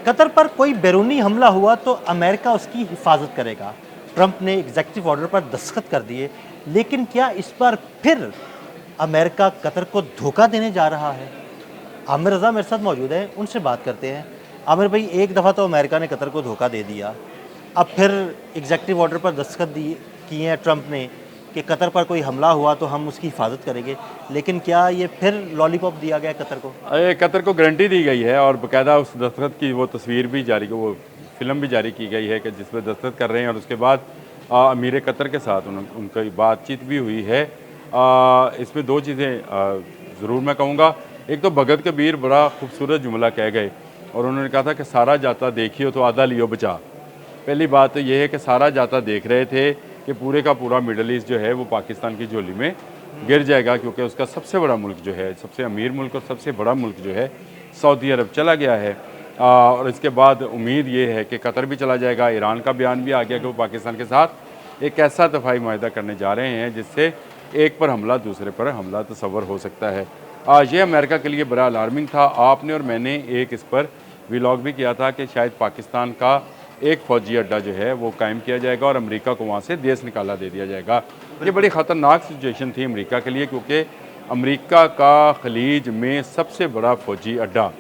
Qatar पर कोई बैरूनी हमला हुआ तो अमेरिका उसकी हिफाजत करेगा। ट्रंप ने एग्जीक्यूटिव ऑर्डर पर दस्तखत कर दिए, लेकिन क्या इस बार फिर अमेरिका कतर को धोखा देने जा रहा है? आमिर रज़ा मेरे साथ मौजूद है, उनसे बात करते हैं। आमिर भाई, एक दफ़ा तो अमेरिका ने कतर को धोखा दे दिया, अब फिर एग्जीक्यूटिव ऑर्डर पर दस्तखत दिए किए हैं ट्रंप ने कि कतर पर कोई हमला हुआ तो हम उसकी हिफाजत करेंगे, लेकिन क्या ये फिर लॉलीपॉप दिया गया कतर को? कतर को गारंटी दी गई है और बाकायदा उस दस्तखत की वो तस्वीर भी जारी, वो फिल्म भी जारी की गई है कि जिसमें दस्तखत कर रहे हैं, और उसके बाद अमीर कतर के साथ उनकी बातचीत भी हुई है। इसमें दो चीज़ें ज़रूर मैं कहूँगा। एक तो भगत कबीर बड़ा खूबसूरत जुमला कह गए और उन्होंने कहा था कि सारा जाता देखियो तो आधा लियो बचा। पहली बात तो ये है कि सारा जाता देख रहे थे कि पूरे का पूरा मिडल ईस्ट जो है वो पाकिस्तान की झोली में गिर जाएगा, क्योंकि उसका सबसे बड़ा मुल्क जो है, सबसे अमीर मुल्क और सबसे बड़ा मुल्क जो है सऊदी अरब चला गया है। और इसके बाद उम्मीद ये है कि कतर भी चला जाएगा। ईरान का बयान भी आ गया कि वो पाकिस्तान के साथ एक ऐसा दफ़ाई मुआहदा करने जा रहे हैं जिससे एक पर हमला दूसरे पर हमला तस्वर हो सकता है। ये अमेरिका के लिए बड़ा अलार्मिंग था। आपने और मैंने एक इस पर व्लॉग भी किया था कि शायद पाकिस्तान का एक फ़ौजी अड्डा जो है वो कायम किया जाएगा और अमेरिका को वहाँ से देश निकाला दे दिया जाएगा। ये बड़ी ख़तरनाक सिचुएशन थी अमेरिका के लिए, क्योंकि अमेरिका का खलीज में सबसे बड़ा फ़ौजी अड्डा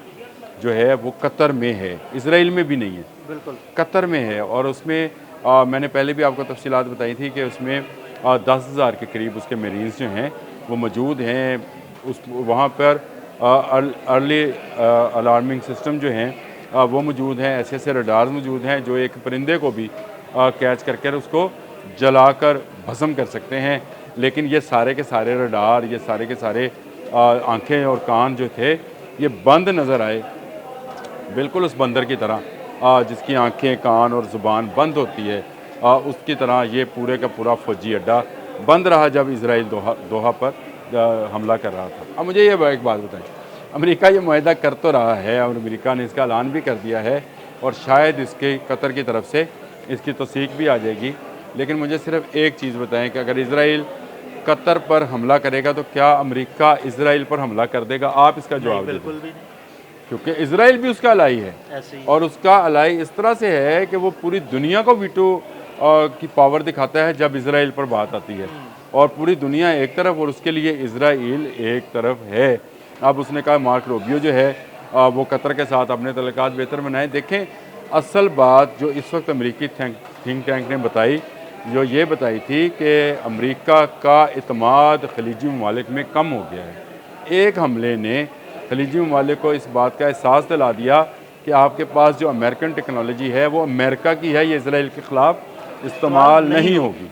जो है वो कतर में है, इसराइल में भी नहीं है, बिल्कुल कतर में है। और उसमें मैंने पहले भी आपको तफसीलात बताई थी कि उसमें 10,000 के करीब उसके मरीज़ जो हैं वो मौजूद हैं। उस वहाँ पर अर्ली अलार्मिंग सिस्टम जो हैं वो मौजूद हैं, ऐसे रडार्स मौजूद हैं जो एक परिंदे को भी कैच करके उसको जलाकर भस्म कर सकते हैं। लेकिन ये सारे के सारे रडार, ये सारे के सारे आंखें और कान जो थे ये बंद नज़र आए, बिल्कुल उस बंदर की तरह जिसकी आंखें, कान और ज़ुबान बंद होती है, उसकी तरह ये पूरे का पूरा फ़ौजी अड्डा बंद रहा जब इसराइल दोहा पर हमला कर रहा था। अब मुझे ये एक बात बताएं, अमेरिका ये मुआहदा कर तो रहा है और अमेरिका ने इसका ऐलान भी कर दिया है और शायद इसके कतर की तरफ से इसकी तौसीक भी आ जाएगी, लेकिन मुझे सिर्फ एक चीज़ बताएं कि अगर इसराइल कतर पर हमला करेगा तो क्या अमेरिका इसराइल पर हमला कर देगा? आप इसका जवाब दें। बिल्कुल भी नहीं। क्योंकि इसराइल भी उसका अलाई है ऐसे ही और उसका अलाई इस तरह से है कि वो पूरी दुनिया को वीटो की पावर दिखाता है जब इसराइल पर बात आती है, और पूरी दुनिया एक तरफ और उसके लिए इसराइल एक तरफ है। अब उसने कहा मार्क रोबियो जो है वो कतर के साथ अपने तल्लुकात बेहतर बनाए। देखें, असल बात जो इस वक्त अमेरिकी थिंक टैंक ने बताई, जो ये बताई थी कि अमेरिका का इत्मीद खलीजी ममालिक में कम हो गया है। एक हमले ने खलीजी ममालिक को इस बात का एहसास दिला दिया कि आपके पास जो अमेरिकन टेक्नोलॉजी है वो अमेरिका की है, ये इसराइल के ख़िलाफ़ इस्तेमाल नहीं होगी।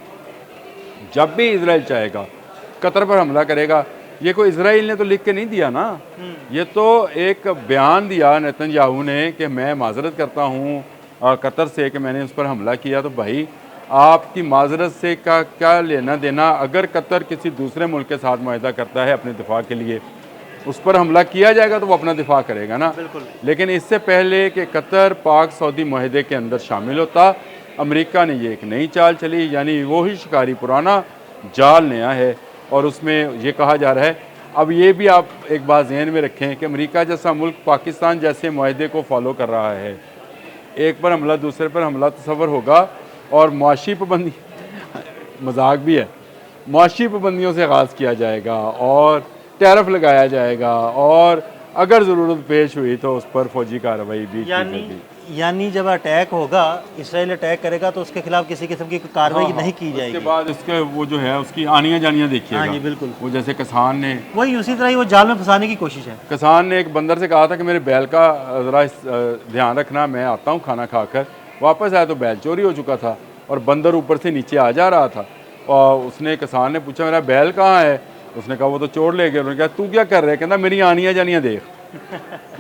जब भी इसराइल चाहेगा कतर पर हमला करेगा। ये कोई इसराइल ने तो लिख के नहीं दिया ना, ये तो एक बयान दिया नेतन्याहू ने कि मैं माजरत करता हूँ कतर से कि मैंने उस पर हमला किया। तो भाई आपकी माजरत से का क्या लेना देना? अगर कतर किसी दूसरे मुल्क के साथ मुआहदा करता है अपने दिफा के लिए, उस पर हमला किया जाएगा तो वो अपना दिफा करेगा ना। लेकिन इससे पहले कि कतर पाक सऊदी मुआहदे के अंदर शामिल होता, अमेरिका ने ये एक नई चाल चली, यानी वही शिकारी पुराना जाल नया है। और उसमें ये कहा जा रहा है, अब ये भी आप एक बात ज़हन में रखें कि अमेरिका जैसा मुल्क पाकिस्तान जैसे मुआहदे को फॉलो कर रहा है, एक पर हमला दूसरे पर हमला तस्वर होगा और मुआशी पाबंदी मजाक भी है, मुआशी पाबंदियों से आगाज़ किया जाएगा और टैरिफ लगाया जाएगा और अगर ज़रूरत पेश हुई तो उस पर फौजी कार्रवाई भी की जाएगी। यानी जब अटैक होगा, इसराइल अटैक करेगा तो उसके खिलाफ किसी किस्म की कार्रवाई नहीं की जाएगी। उसके बाद इसके वो जो है उसकी आनियाँ जानियाँ देखिएगा। हाँ जी, बिल्कुल। वो जैसे किसान ने, वही उसी तरह ही वो जाल में फंसाने की कोशिश है। किसान ने एक बंदर से कहा था कि मेरे बैल का ज़रा ध्यान रखना, मैं आता हूँ खाना खाकर। वापस आया तो बैल चोरी हो चुका था और बंदर ऊपर से नीचे आ जा रहा था। और उसने किसान ने पूछा मेरा बैल कहाँ है? उसने कहा वो तो चोर ले गया। उन्होंने कहा तू क्या कर रहे? कहता मेरी आनियाँ जानियाँ देख,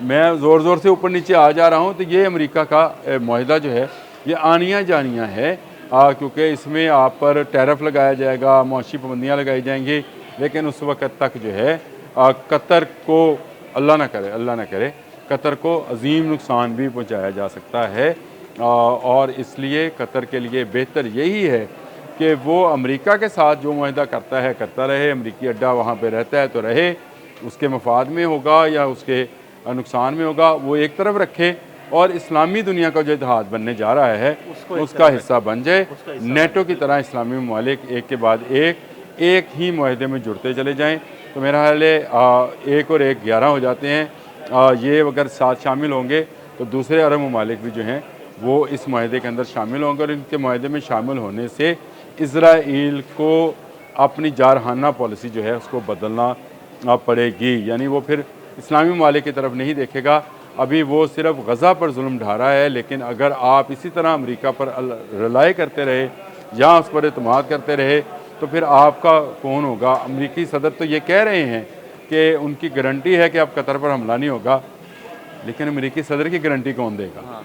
मैं ज़ोर ज़ोर से ऊपर नीचे आ जा रहा हूँ। तो ये अमेरिका का मुआहदा जो है ये आनियाँ जानियाँ है, क्योंकि इसमें आप पर टैरिफ लगाया जाएगा, मुआशी पाबंदियाँ लगाई जाएंगी, लेकिन उस वक्त तक जो है कतर को अल्लाह ना करे कतर को अजीम नुकसान भी पहुँचाया जा सकता है। और इसलिए कतर के लिए बेहतर यही है कि वो अमेरिका के साथ जो मुआहदा करता है करता रहे, अमेरिकी अड्डा वहाँ पे रहता है तो रहे, उसके मफाद में होगा या उसके नुकसान में होगा वो एक तरफ रखे, और इस्लामी दुनिया का जो इतिहाद बनने जा रहा है उसका हिस्सा बन जाए। नेटो की तरह इस्लामी ममालिक एक के बाद एक ही माहदे में जुड़ते चले जाएँ, तो मेरा ख्याल है 1 और 1 11 हो जाते हैं। ये अगर साथ शामिल होंगे तो दूसरे अरब ममालिक भी जो हैं वो इस माहदे के अंदर शामिल होंगे, और इनके माहदे में शामिल होने से इज़राइल को अपनी जारहाना पॉलिसी जो है उसको बदलना पड़ेगी। यानी वो फिर इस्लामी ममालिक की तरफ नहीं देखेगा। अभी वो सिर्फ गज़ा पर जुल्म ढा रहा है, लेकिन अगर आप इसी तरह अमेरिका पर रिलाई करते रहे या उस पर एतमाद करते रहे तो फिर आपका कौन होगा। अमेरिकी सदर तो ये कह रहे हैं कि उनकी गारंटी है कि अब कतर पर हमला नहीं होगा, लेकिन अमेरिकी सदर की गारंटी कौन देगा।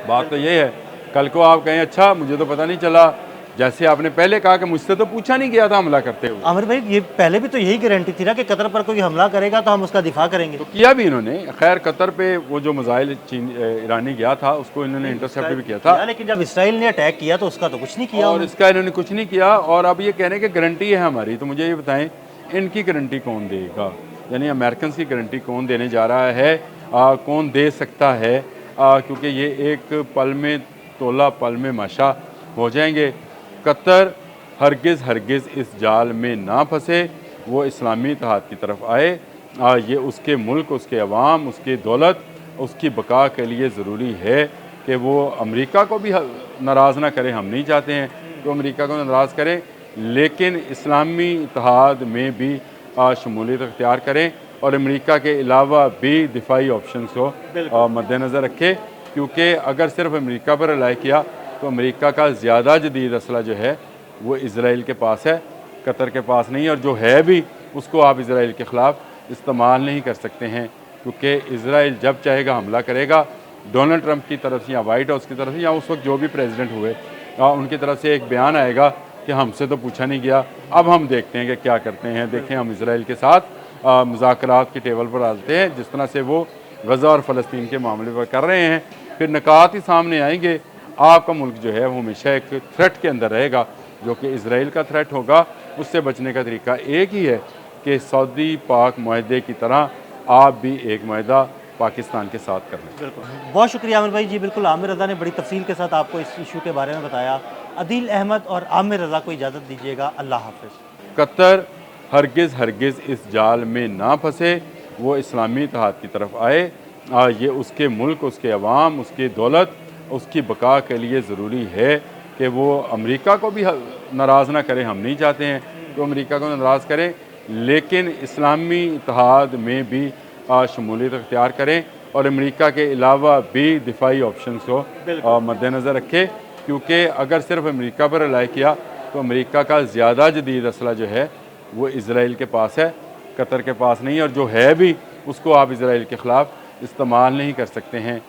बात तो ये है, कल को आप कहें अच्छा मुझे तो पता नहीं चला, जैसे आपने पहले कहा कि मुझसे तो पूछा नहीं गया था हमला करते हुए। आमिर भाई, ये पहले भी तो यही गारंटी थी ना कि कतर पर कोई हमला करेगा तो हम उसका दिफा करेंगे। तो किया भी इन्होंने। खैर कतर पे वो जो मिसाइल ईरानी गया था उसको इन्होंने इंटरसेप्ट भी किया था, लेकिन जब इसराइल ने अटैक किया तो उसका तो कुछ नहीं किया और इसका इन्होंने कुछ नहीं किया। और अब ये कहने की गारंटी है हमारी, तो मुझे ये बताएं इनकी गारंटी कौन देगा। यानी अमेरिकन की गारंटी कौन देने जा रहा है, कौन दे सकता है, क्योंकि ये एक पल में तोला पल में माशा हो जाएंगे। कतर हरगिज़ इस जाल में ना फंसे, वो इस्लामी इत्तेहाद की तरफ आए। ये उसके मुल्क, उसके अवाम, उसकी दौलत, उसकी बका के लिए ज़रूरी है कि वो अमेरिका को भी नाराज़ ना करे। हम नहीं चाहते हैं कि अमेरिका को नाराज़ करें, लेकिन इस्लामी इत्तेहाद में भी शमूलियत अख्तियार करें और अमेरिका के अलावा भी दिफाई ऑप्शन को मद्देनज़र रखें। क्योंकि अगर सिर्फ अमेरिका पर रिलाई किया तो अमेरिका का ज़्यादा जदीद असला जो है वो इज़राइल के पास है, कतर के पास नहीं। और जो है भी उसको आप इज़राइल के ख़िलाफ़ इस्तेमाल नहीं कर सकते हैं, क्योंकि इज़राइल जब चाहेगा हमला करेगा। डोनाल्ड ट्रंप की तरफ से या वाइट हाउस की तरफ से या उस वक्त जो भी प्रेसिडेंट हुए उनकी तरफ से एक बयान आएगा कि हमसे तो पूछा नहीं गया, अब हम देखते हैं कि क्या करते हैं। देखें, हम इज़राइल के साथ मुज़ाकरात की टेबल पर आते हैं, जिस तरह से वो गज़ा और फ़लस्तीन के मामले पर कर रहे हैं, फिर निकात ही सामने आएंगे। आपका मुल्क जो है वो हमेशा एक थ्रेट के अंदर रहेगा, जो कि इज़राइल का थ्रेट होगा। उससे बचने का तरीका एक ही है कि सऊदी पाक माहदे की तरह आप भी एक माहदा पाकिस्तान के साथ कर लें। बिल्कुल, बहुत शुक्रिया आमिर भाई। जी बिल्कुल, आमिर रज़ा ने बड़ी तफसील के साथ आपको इस इशू के बारे में बताया। अदील अहमद और आमिर रज़ा को इजाज़त दीजिएगा। अल्लाह हाफ़िज़। कतर हरगिज़ इस जाल में ना फंसे, वो इस्लामी इत्तेहाद की तरफ आए। ये उसके मुल्क, उसके अवाम, उसकी दौलत, उसकी बका के लिए ज़रूरी है कि वो अमेरिका को भी नाराज़ ना करें। हम नहीं चाहते हैं कि अमेरिका को नाराज़ करें, लेकिन इस्लामी इत्तेहाद में भी शमूलियत अख्तियार करें और अमेरिका के अलावा भी दिफाई ऑप्शन को मद्देनज़र रखें। क्योंकि अगर सिर्फ अमेरिका पर रिलाई किया तो अमेरिका का ज़्यादा जदीद असला जो है वो इज़राइल के पास है, कतर के पास नहीं। और जो है भी उसको आप इज़राइल के ख़िलाफ़ इस्तेमाल नहीं कर सकते हैं।